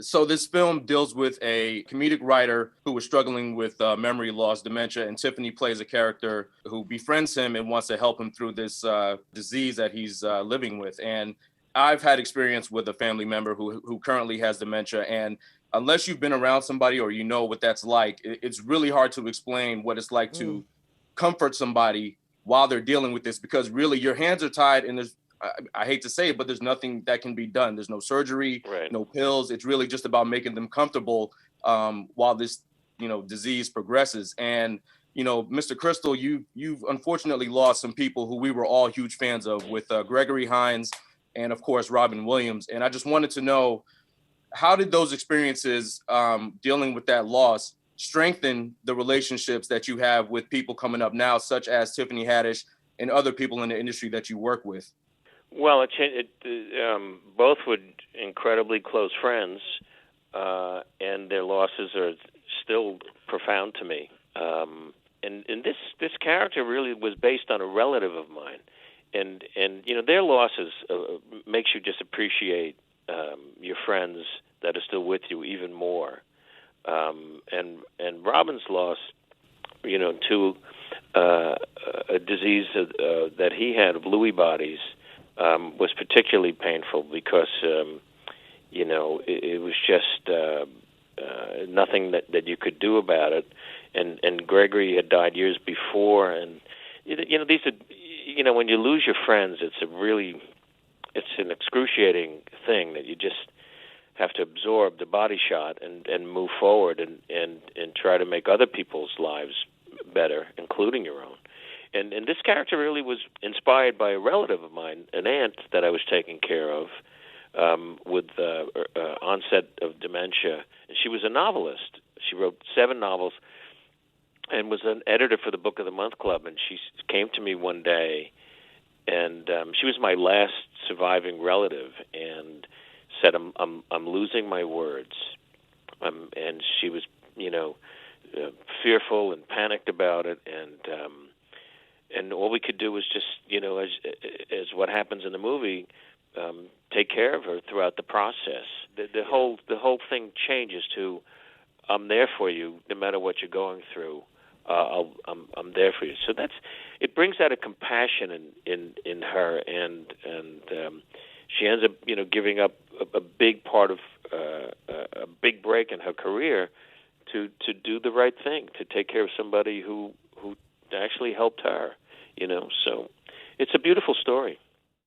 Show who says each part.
Speaker 1: So this film deals with a comedic writer who was struggling with memory loss, dementia, and Tiffany plays a character who befriends him and wants to help him through this disease that he's living with. And I've had experience with a family member who currently has dementia, and unless you've been around somebody or you know what that's like, it's really hard to explain what it's like
Speaker 2: Mm.
Speaker 1: to comfort somebody while they're dealing with this, because really your hands are tied and I hate to say it, but there's nothing that can be done. There's no surgery,
Speaker 3: Right.
Speaker 1: no pills. It's really just about making them comfortable while this, disease progresses. And Mr. Crystal, you've unfortunately lost some people who we were all huge fans of, with Gregory Hines and of course Robin Williams. And I just wanted to know, how did those experiences dealing with that loss strengthen the relationships that you have with people coming up now, such as Tiffany Haddish and other people in the industry that you work with?
Speaker 3: Well, both were incredibly close friends, and their losses are still profound to me. And this character really was based on a relative of mine, and their losses makes you just appreciate your friends that are still with you even more. And Robin's loss, to a disease that he had of Lewy bodies, was particularly painful because it was just nothing that you could do about it. And Gregory had died years before, and these are when you lose your friends, it's an excruciating thing that you just have to absorb the body shot and move forward and try to make other people's lives better, including your own. And this character really was inspired by a relative of mine, an aunt that I was taking care of with onset of dementia. And she was a novelist. She wrote 7 novels and was an editor for the Book of the Month Club. And she came to me one day, and she was my last surviving relative, and said, I'm losing my words. And she was, fearful and panicked about it, and all we could do was just, as what happens in the movie, take care of her throughout the process. The whole thing changes to, I'm there for you no matter what you're going through. I'm there for you. So it brings out a compassion in her, and she ends up giving up a big part of a big break in her career to do the right thing, to take care of somebody who actually helped her. So it's a beautiful story.